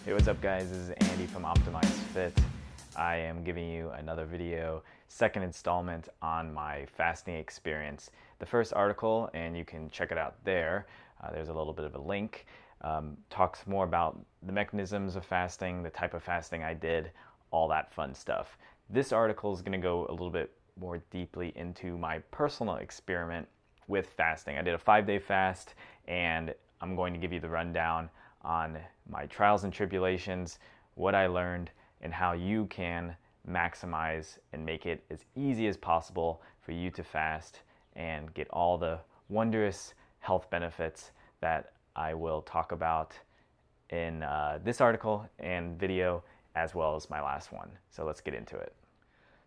Hey, what's up guys? This is Andy from Optimize Fit. I am giving you another video, second installment on my fasting experience. The first article, and you can check it out there, there's a little bit of a link, talks more about the mechanisms of fasting, the type of fasting I did, all that fun stuff. This article is going to go a little bit more deeply into my personal experiment with fasting. I did a 5-day fast, and I'm going to give you the rundown on my trials and tribulations, what I learned, and how you can maximize and make it as easy as possible for you to fast and get all the wondrous health benefits that I will talk about in this article and video, as well as my last one. So let's get into it.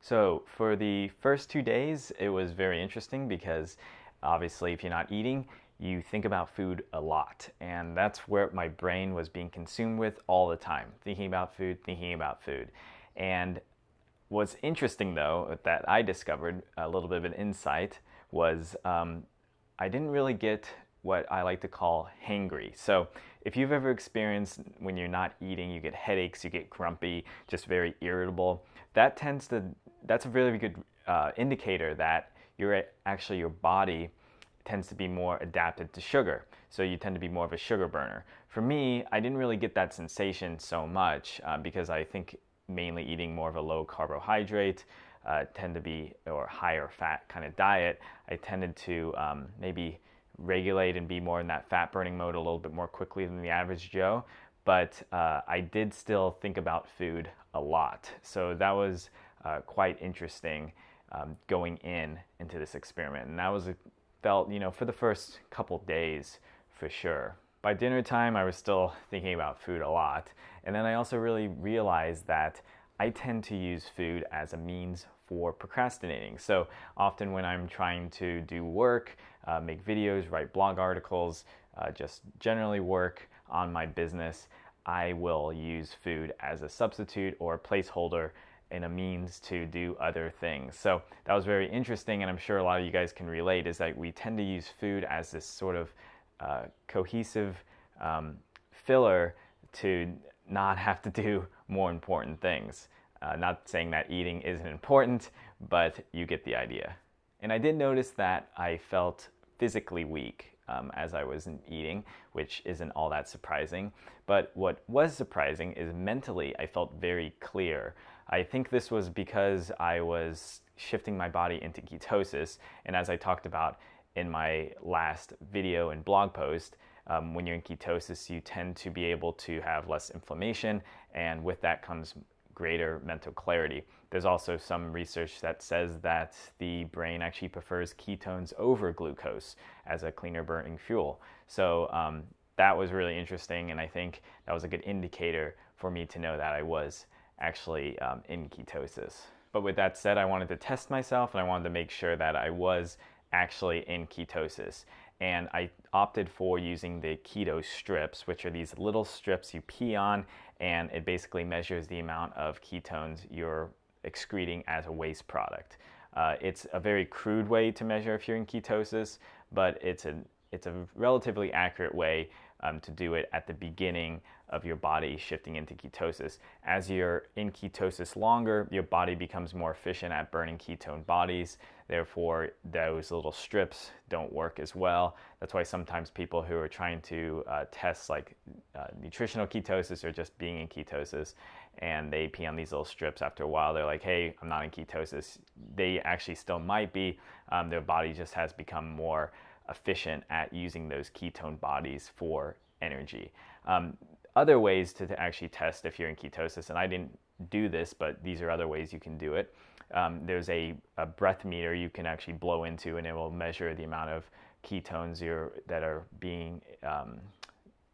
So for the first 2 days, it was very interesting because obviously if you're not eating, you think about food a lot, and that's where my brain was being consumed with all the time, thinking about food. And what's interesting though, that I discovered, a little bit of an insight, was I didn't really get what I like to call hangry. So if you've ever experienced when you're not eating, you get headaches, you get grumpy, just very irritable, that's a really good indicator that your body tends to be more adapted to sugar. So you tend to be more of a sugar burner. For me, I didn't really get that sensation so much because I think mainly eating more of a low carbohydrate, or higher fat kind of diet, I tended to maybe regulate and be more in that fat burning mode a little bit more quickly than the average Joe. But I did still think about food a lot. So that was quite interesting going into this experiment. And that felt, for the first couple days for sure. By dinner time, I was still thinking about food a lot. And then I also really realized that I tend to use food as a means for procrastinating. So often when I'm trying to do work, make videos, write blog articles, just generally work on my business, I will use food as a substitute or a placeholder and a means to do other things. So that was very interesting, and I'm sure a lot of you guys can relate, is that we tend to use food as this sort of cohesive filler to not have to do more important things. Not saying that eating isn't important, but you get the idea. And I did notice that I felt physically weak as I wasn't eating, which isn't all that surprising. But what was surprising is mentally I felt very clear. I think this was because I was shifting my body into ketosis, and as I talked about in my last video and blog post, when you're in ketosis, you tend to be able to have less inflammation, and with that comes greater mental clarity. There's also some research that says that the brain actually prefers ketones over glucose as a cleaner burning fuel. So that was really interesting, and I think that was a good indicator for me to know that I was actually in ketosis. But with that said, I wanted to test myself, and I wanted to make sure that I was actually in ketosis. And I opted for using the keto-strips, which are these little strips you pee on, and it basically measures the amount of ketones you're excreting as a waste product. It's a very crude way to measure if you're in ketosis, but it's a relatively accurate way to do it at the beginning of your body shifting into ketosis. As you're in ketosis longer, your body becomes more efficient at burning ketone bodies. Therefore, those little strips don't work as well. That's why sometimes people who are trying to test nutritional ketosis or just being in ketosis, and they pee on these little strips, after a while they're like, hey, I'm not in ketosis. They actually still might be. Their body just has become more efficient at using those ketone bodies for energy. Other ways to actually test if you're in ketosis, and I didn't do this, but these are other ways you can do it. There's a breath meter you can actually blow into, and it will measure the amount of ketones that are being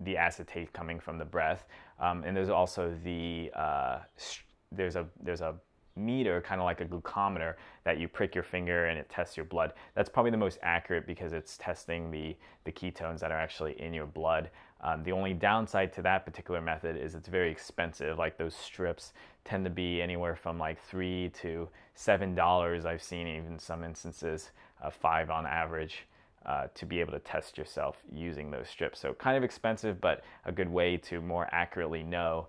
the acetate coming from the breath. And there's also there's a meter, kind of like a glucometer, that you prick your finger and it tests your blood. That's probably the most accurate because it's testing the ketones that are actually in your blood. The only downside to that particular method is it's very expensive. Like, those strips tend to be anywhere from like $3 to $7. I've seen even some instances $5 on average. to be able to test yourself using those strips. So kind of expensive, but a good way to more accurately know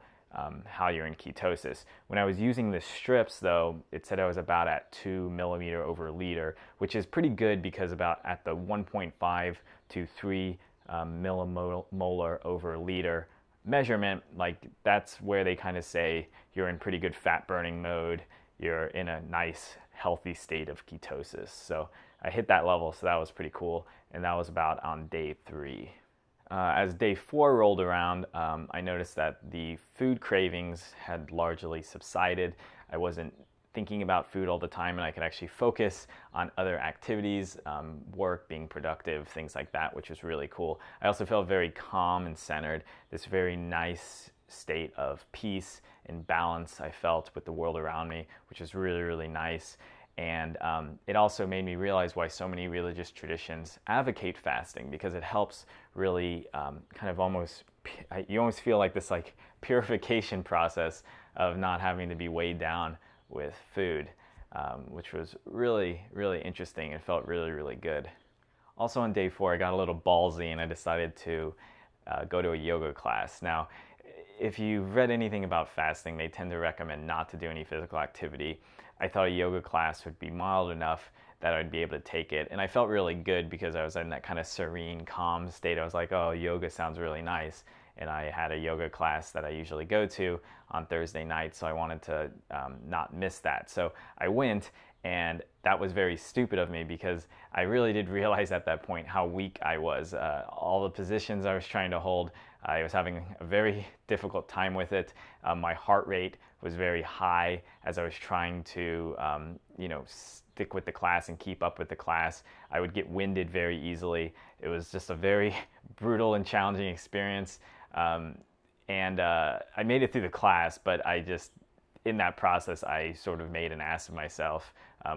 how you're in ketosis. When I was using the strips, though, it said I was about at 2 millimeter over liter, which is pretty good because about at the 1.5 to 3 millimolar over liter measurement, like that's where they kind of say you're in pretty good fat burning mode, you're in a nice healthy state of ketosis. So I hit that level, so that was pretty cool, and that was about on day 3. As day 4 rolled around, I noticed that the food cravings had largely subsided. I wasn't thinking about food all the time, and I could actually focus on other activities, work, being productive, things like that, which was really cool. I also felt very calm and centered, this very nice state of peace and balance I felt with the world around me, which was really, really nice. And it also made me realize why so many religious traditions advocate fasting, because it helps really kind of you almost feel like this like purification process of not having to be weighed down with food, which was really, really interesting. It felt really, really good. Also on day 4, I got a little ballsy and I decided to go to a yoga class. Now, if you've read anything about fasting, they tend to recommend not to do any physical activity. I thought a yoga class would be mild enough that I'd be able to take it. And I felt really good because I was in that kind of serene, calm state. I was like, oh, yoga sounds really nice. And I had a yoga class that I usually go to on Thursday night, so I wanted to not miss that. So I went, and that was very stupid of me because I really did realize at that point how weak I was. All the positions I was trying to hold, I was having a very difficult time with it. My heart rate was very high as I was trying to, stick with the class and keep up with the class. I would get winded very easily. It was just a very brutal and challenging experience. I made it through the class, but in that process, I sort of made an ass of myself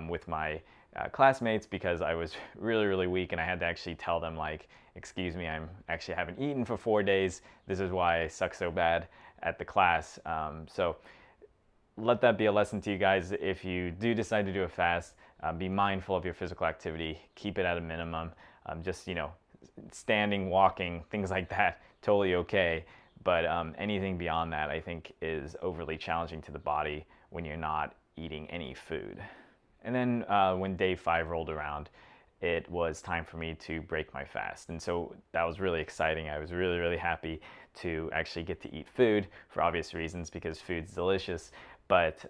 with my classmates because I was really, really weak, and I had to actually tell them, like, excuse me, I haven't eaten for 4 days. This is why I suck so bad at the class. So let that be a lesson to you guys. If you do decide to do a fast, be mindful of your physical activity. Keep it at a minimum. Standing, walking, things like that, totally okay. But anything beyond that, I think, is overly challenging to the body when you're not eating any food. And then when day 5 rolled around, it was time for me to break my fast. And so that was really exciting. I was really, really happy to actually get to eat food for obvious reasons because food's delicious. But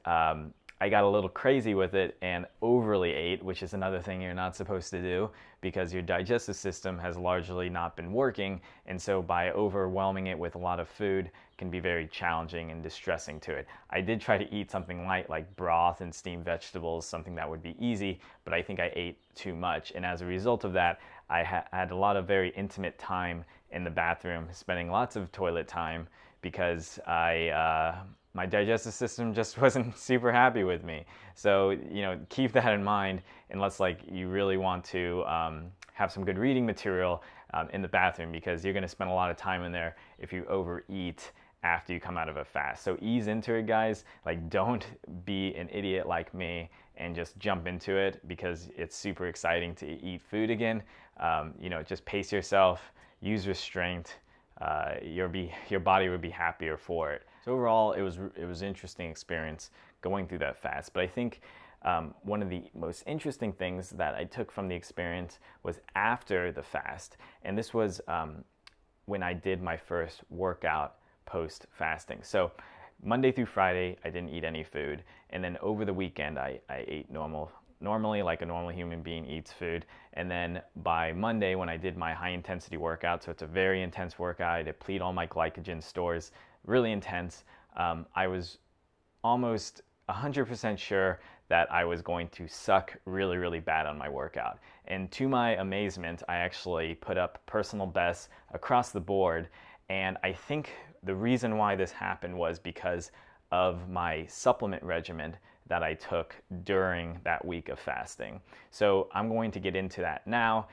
I got a little crazy with it and overly ate, which is another thing you're not supposed to do because your digestive system has largely not been working. And so by overwhelming it with a lot of food can be very challenging and distressing to it. I did try to eat something light like broth and steamed vegetables, something that would be easy, but I think I ate too much. And as a result of that, I had a lot of very intimate time in the bathroom, spending lots of toilet time because my digestive system just wasn't super happy with me. So, keep that in mind unless you really want to have some good reading material in the bathroom because you're going to spend a lot of time in there if you overeat after you come out of a fast. So ease into it, guys. Don't be an idiot like me and just jump into it because it's super exciting to eat food again. Just pace yourself, use restraint. Your body would be happier for it. So overall, it was an interesting experience going through that fast. But I think one of the most interesting things that I took from the experience was after the fast, and this was when I did my first workout post-fasting. So Monday through Friday, I didn't eat any food, and then over the weekend, I ate normally like a normal human being eats food. And then by Monday, when I did my high intensity workout, so it's a very intense workout, I deplete all my glycogen stores, really intense. I was almost 100% sure that I was going to suck really, really bad on my workout. And to my amazement, I actually put up personal bests across the board. And I think the reason why this happened was because of my supplement regimen that I took during that week of fasting. So I'm going to get into that now.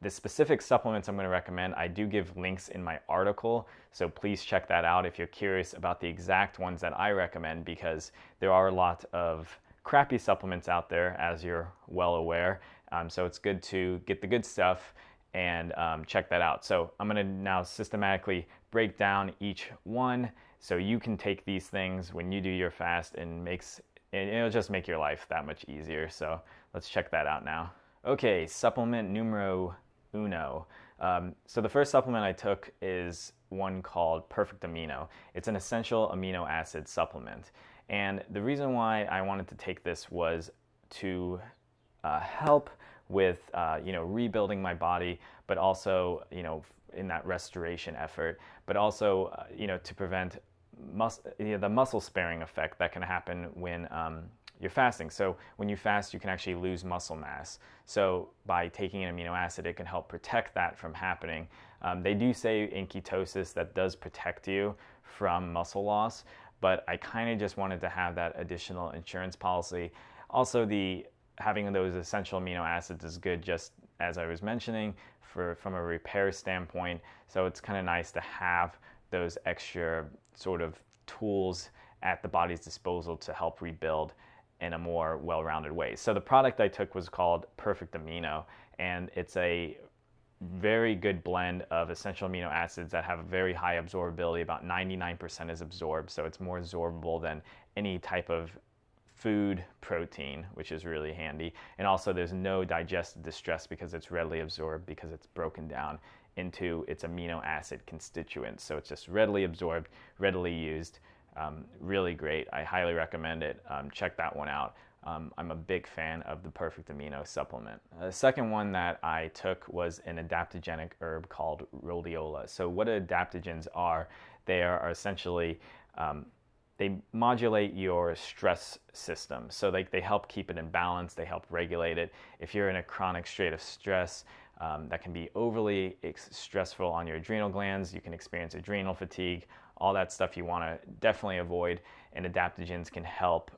The specific supplements I'm going to recommend, I do give links in my article, so please check that out if you're curious about the exact ones that I recommend, because there are a lot of crappy supplements out there, as you're well aware. So it's good to get the good stuff and check that out. So I'm going to now systematically break down each one so you can take these things when you do your fast, and it'll just make your life that much easier. So let's check that out now. Okay, supplement numero uno. So the first supplement I took is one called Perfect Amino. It's an essential amino acid supplement. And the reason why I wanted to take this was to help with rebuilding my body, but also in that restoration effort, but also to prevent the muscle sparing effect that can happen when you're fasting. So when you fast, you can actually lose muscle mass. So by taking an amino acid, it can help protect that from happening. They do say in ketosis that does protect you from muscle loss, but I kind of just wanted to have that additional insurance policy. Also, having those essential amino acids is good, just as I was mentioning, from a repair standpoint. So it's kind of nice to have those extra sort of tools at the body's disposal to help rebuild in a more well-rounded way. So the product I took was called Perfect Amino, and it's a very good blend of essential amino acids that have a very high absorbability. About 99% is absorbed, so it's more absorbable than any type of food protein, which is really handy. And also there's no digestive distress because it's readily absorbed, because it's broken down into its amino acid constituents. So it's just readily absorbed, readily used. Really great. I highly recommend it. Check that one out. I'm a big fan of the Perfect Amino supplement. The second one that I took was an adaptogenic herb called Rhodiola. So what adaptogens are, they are essentially they modulate your stress system. So they help keep it in balance, they help regulate it. If you're in a chronic state of stress, that can be overly stressful on your adrenal glands, you can experience adrenal fatigue, all that stuff you want to definitely avoid, and adaptogens can help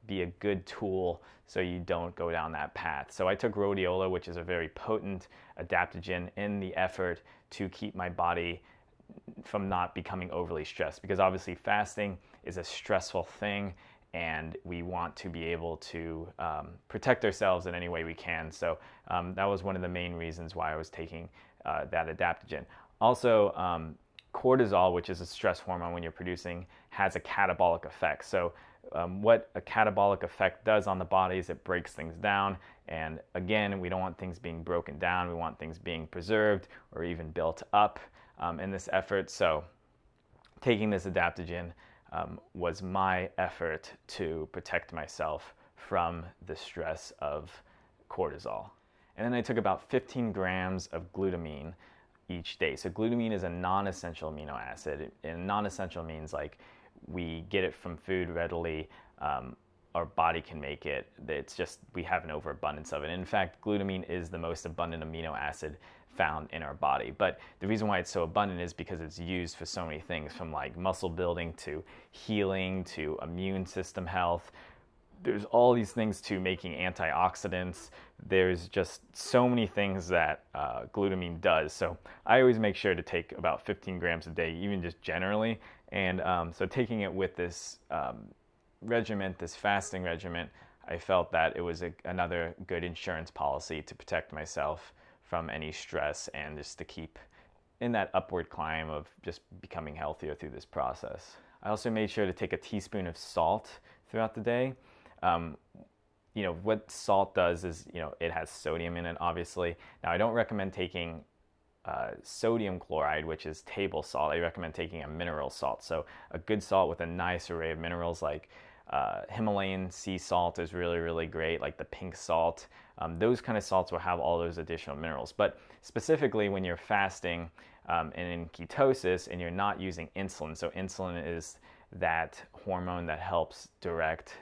be a good tool so you don't go down that path. So I took Rhodiola, which is a very potent adaptogen, in the effort to keep my body from not becoming overly stressed, because obviously fasting is a stressful thing and we want to be able to protect ourselves in any way we can. So that was one of the main reasons why I was taking that adaptogen. Also, cortisol, which is a stress hormone when you're producing, has a catabolic effect. So what a catabolic effect does on the body is it breaks things down. And again, we don't want things being broken down. We want things being preserved or even built up in this effort. So taking this adaptogen was my effort to protect myself from the stress of cortisol. And then I took about 15 grams of glutamine each day. So glutamine is a non-essential amino acid, and non-essential means like we get it from food readily, our body can make it. It's just we have an overabundance of it. In fact, glutamine is the most abundant amino acid found in our body. But the reason why it's so abundant is because it's used for so many things, from like muscle building to healing to immune system health. There's all these things to making antioxidants. There's just so many things that glutamine does. So I always make sure to take about 15 grams a day, even just generally. And so taking it with this regimen, this fasting regimen, I felt that it was another good insurance policy to protect myself from any stress and just to keep in that upward climb of just becoming healthier through this process. I also made sure to take a teaspoon of salt throughout the day. What salt does is, it has sodium in it, obviously. Now, I don't recommend taking sodium chloride, which is table salt. I recommend taking a mineral salt. So a good salt with a nice array of minerals, like Himalayan sea salt is really, really great, like the pink salt. Those kind of salts will have all those additional minerals. But specifically when you're fasting and in ketosis and you're not using insulin, so insulin is that hormone that helps direct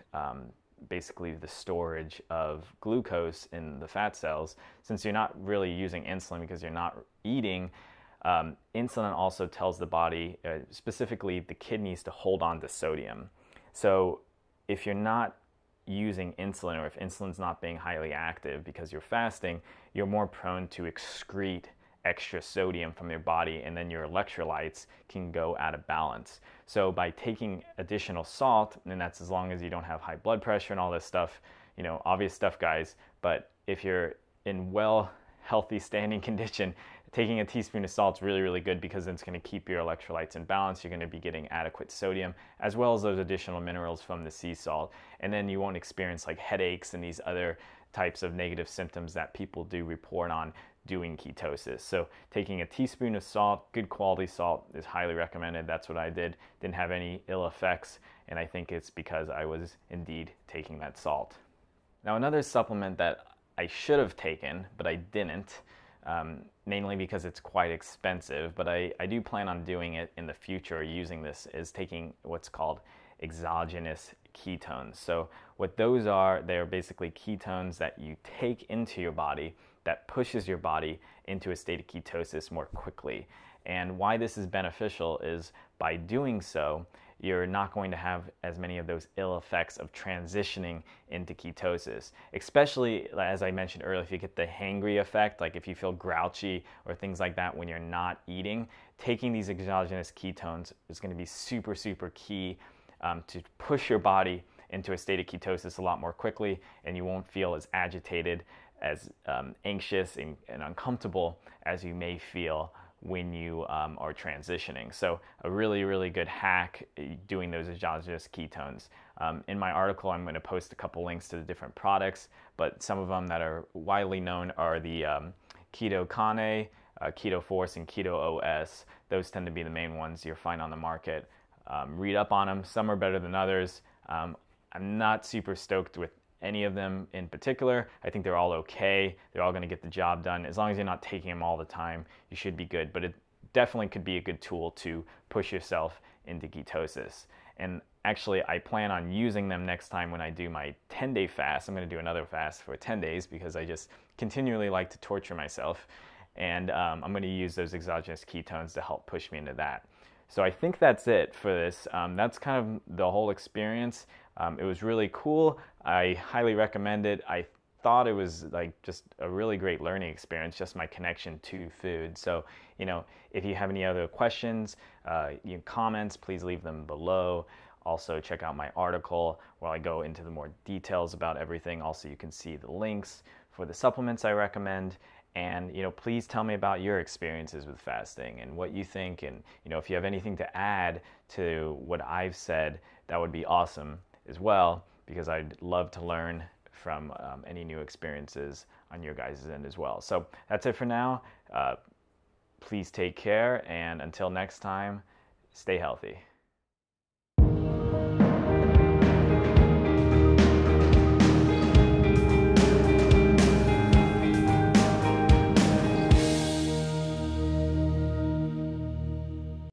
basically the storage of glucose in the fat cells. Since you're not really using insulin because you're not eating, insulin also tells the body, specifically the kidneys, to hold on to sodium. So if you're not using insulin, or if insulin's not being highly active because you're fasting, you're more prone to excrete extra sodium from your body, and then your electrolytes can go out of balance. So by taking additional salt, and that's as long as you don't have high blood pressure and all this stuff, obvious stuff, guys, but if you're in healthy standing condition, taking a teaspoon of salt is really, really good because it's going to keep your electrolytes in balance. You're going to be getting adequate sodium as well as those additional minerals from the sea salt. And then you won't experience like headaches and these other types of negative symptoms that people do report on doing ketosis. So taking a teaspoon of salt, good quality salt, is highly recommended. That's what I did. Didn't have any ill effects, and I think it's because I was indeed taking that salt. Now, another supplement that I should have taken, but I didn't, mainly because it's quite expensive, but I do plan on doing it in the future, using this, is taking what's called exogenous ketones. So what those are, they're basically ketones that you take into your body that pushes your body into a state of ketosis more quickly. And why this is beneficial is by doing so, you're not going to have as many of those ill effects of transitioning into ketosis. Especially, as I mentioned earlier, if you get the hangry effect, like if you feel grouchy or things like that when you're not eating, taking these exogenous ketones is going to be super, super key to push your body into a state of ketosis a lot more quickly, and you won't feel as agitated, as anxious and uncomfortable as you may feel when you are transitioning. So a really, really good hack doing those exogenous ketones. In my article, I'm going to post a couple links to the different products, but some of them that are widely known are the Keto-Kane, Keto Force, and Keto OS. Those tend to be the main ones you'll find on the market. Read up on them. Some are better than others. I'm not super stoked with any of them in particular. I think they're all okay. They're all going to get the job done. As long as you're not taking them all the time, you should be good. But it definitely could be a good tool to push yourself into ketosis. And actually, I plan on using them next time when I do my 10-day fast. I'm going to do another fast for 10 days because I just continually like to torture myself. And I'm going to use those exogenous ketones to help push me into that. So I think that's it for this. That's kind of the whole experience. It was really cool. I highly recommend it. I thought it was like just a really great learning experience, just my connection to food. So, if you have any other questions, comments, please leave them below. Also, check out my article where I go into the more details about everything. Also, you can see the links for the supplements I recommend. And, please tell me about your experiences with fasting and what you think. And, if you have anything to add to what I've said, that would be awesome as well, because I'd love to learn from any new experiences on your guys' end as well. So that's it for now. Please take care. And until next time, stay healthy.